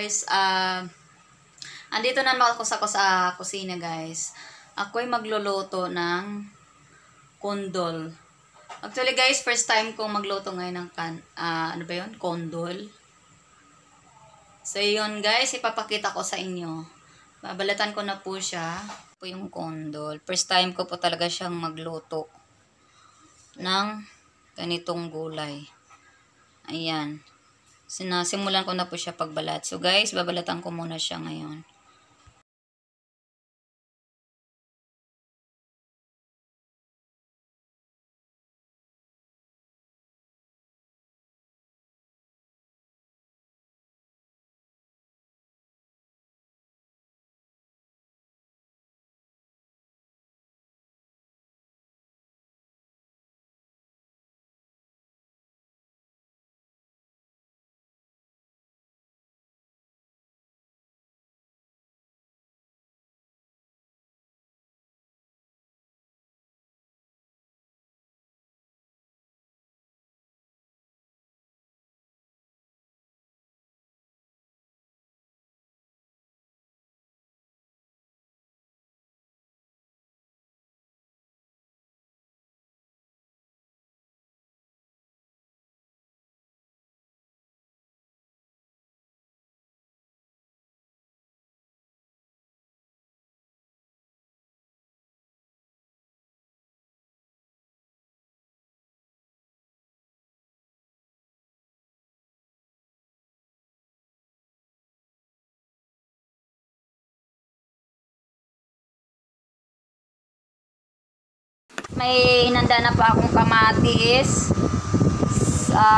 guys, andito na naman ako sa kusina guys. Ako'y magluluto ng kondol. Actually guys, first time kong magluto ngayon ng ano ba yun? Kondol. So yun guys, ipapakita ko sa inyo. Babalatan ko na po siya. Po yung kondol. First time ko po talaga siyang magluto ng ganitong gulay. Ayan. Sinasimulan ko na po siya pagbalat. So guys, babalatan ko muna siya ngayon. May hinanda na po akong kamatis,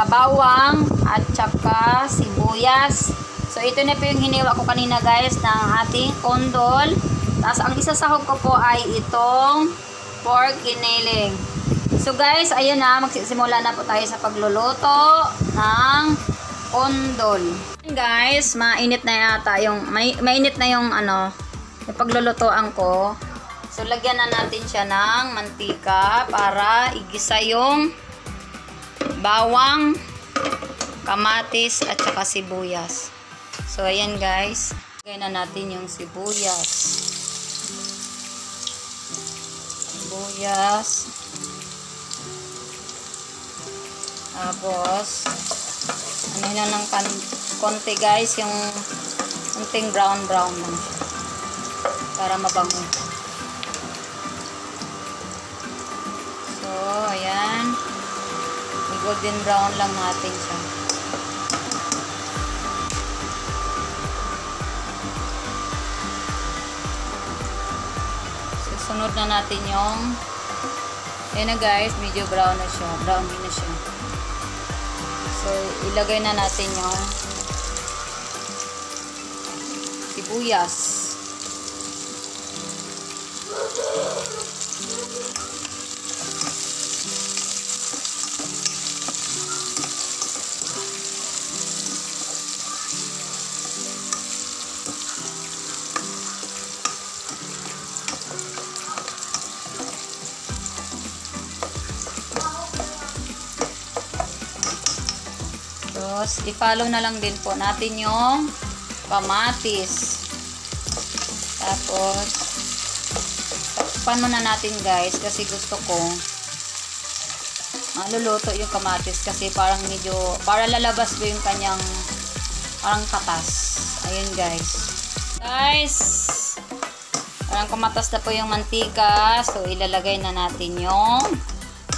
bawang, at saka sibuyas. So, ito na po yung hiniwa ko kanina guys ng ating kondol. Tapos, ang isasahog ko po ay itong pork giniling. So, guys, ayan na. Magsisimula na po tayo sa pagluluto ng kondol. Guys, mainit na yata yung, mainit na yung yung paglulutoan ko. So, lagyan na natin siya ng mantika para igisa yung bawang, kamatis, at saka sibuyas. So, ayan guys. Lagyan na natin yung sibuyas. Tapos, ano na ng konti guys, yung konting brown lang siya. Para mabango. So, ayan. Golden brown lang natin siya. Susunod na natin yung ayan na guys, medyo brown na siya. Brown din na siya. So, ilagay na natin yung sibuyas. Tapos, i-follow na lang din po natin yung kamatis. Tapos, takpan muna natin guys kasi gusto ko luluto yung kamatis kasi parang medyo, para lalabas ko yung kanyang parang katas. Ayun guys. Guys, parang kumatas na po yung mantika. So, ilalagay na natin yung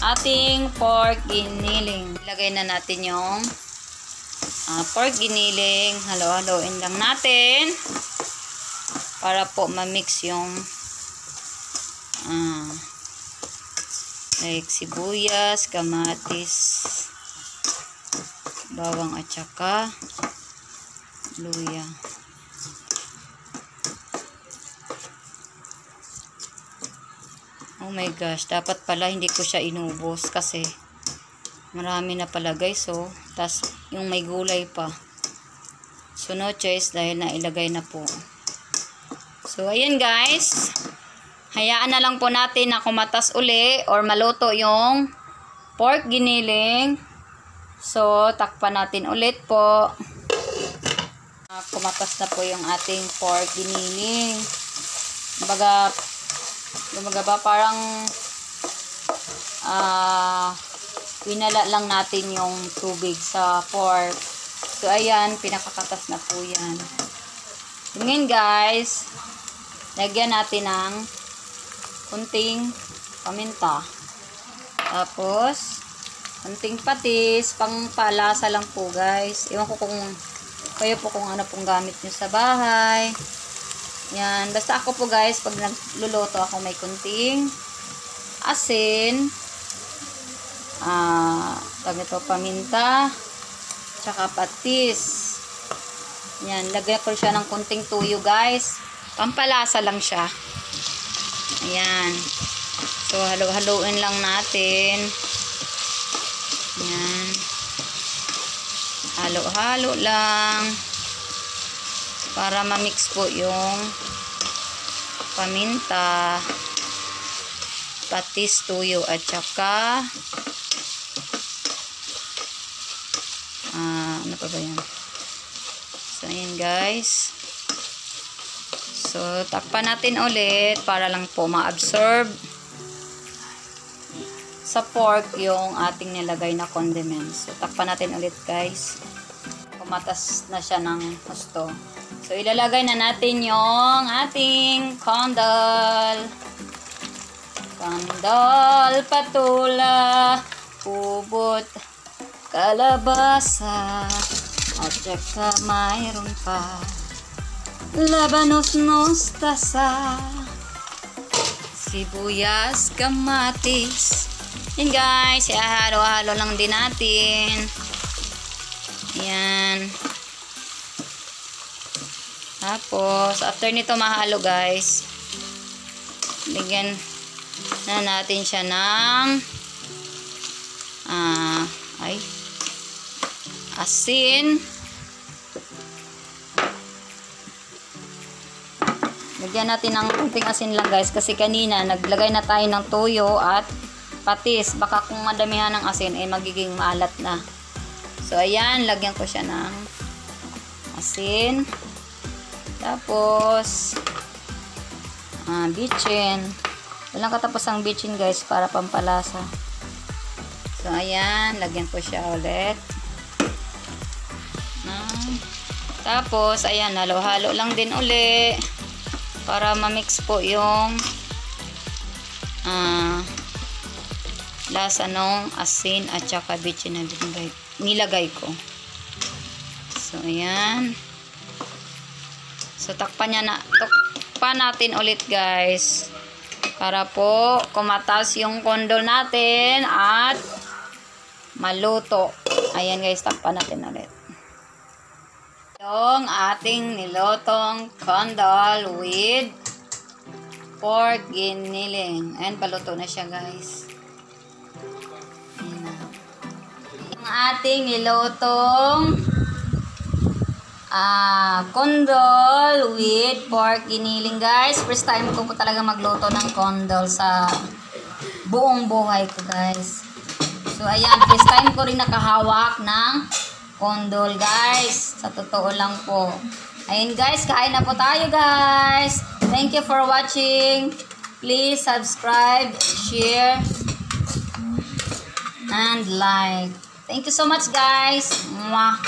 ating pork giniling. Ilagay na natin yung pork giniling. Halo-haloin lang natin para po ma-mix yung like sibuyas, kamatis, bawang at saka luya. Oh my gosh, dapat pala hindi ko siya inubos kasi marami na pala guys. So, tas yung may gulay pa. So, no choice dahil nailagay na po. So, ayan guys. Hayaan na lang po natin na kumatas uli or maluto yung pork giniling. So, takpan natin ulit po. kumatas na po yung ating pork giniling. Kumbaga ba parang winala lang natin yung tubig sa pork. So ayan, pinakakatas na po yan. Ngayon guys, lagyan natin ng kunting paminta. Tapos kunting patis, pangpalasa lang po guys. Ewan ko kung kayo po kung ano pong gamit nyo sa bahay. Yan, basta ako po guys, pag nagluluto ako may kunting asin, ito paminta, tsaka patis. Yan, lagyan ko siya ng kunting tuyo guys. Pampalasa lang siya. Ayan. So, halo-haloin lang natin. Ayan. Halo-halo lang. Para ma-mix po yung paminta, patis, tuyo, at saka ano pa ba yan? So, ayan guys. So, takpan natin ulit para lang po ma-absorb sa pork yung ating nilagay na condiments. So, takpan natin ulit guys. Kumatas na siya ng husto. So, ilalagay na natin yung ating kondol. Kondol, patula, ubot, kalabasa, at saka mayroon pa labanos, mustasa, sibuyas, kamatis. Yan guys, ihalo-halo lang din natin. Yan. Tapos, after nito mahalo guys, bigyan na natin siya ng asin. Lagyan natin ng kunting asin lang guys, kasi kanina naglagay na tayo ng tuyo at patis. Baka kung madamihan ng asin ay magiging maalat na. So ayan, lagyan ko siya ng asin. Tapos bitchin. Walang katapos ang bitchin guys, para pampalasa. So ayan, lagyan ko siya ulit. Tapos ayan, halo-halo lang din uli para ma-mix po yung lasa ng asin at saka bitchin na nilagay ko. So ayan. So takpan natin ulit guys, para po kumatas yung kondol natin at maluto. Ayan guys, takpan natin ulit yung ating nilotong kondol with pork giniling. Ayan, paluto na siya guys. Ayan na. Yung ating nilotong kondol with pork giniling guys. First time ko po talaga magluto ng kondol sa buong buhay ko guys. So ayan, first time ko rin nakahawak ng kondol guys. Sa totoo lang po. Ayun guys, kain na po tayo guys. Thank you for watching. Please subscribe, share, and like. Thank you so much guys. Mwah.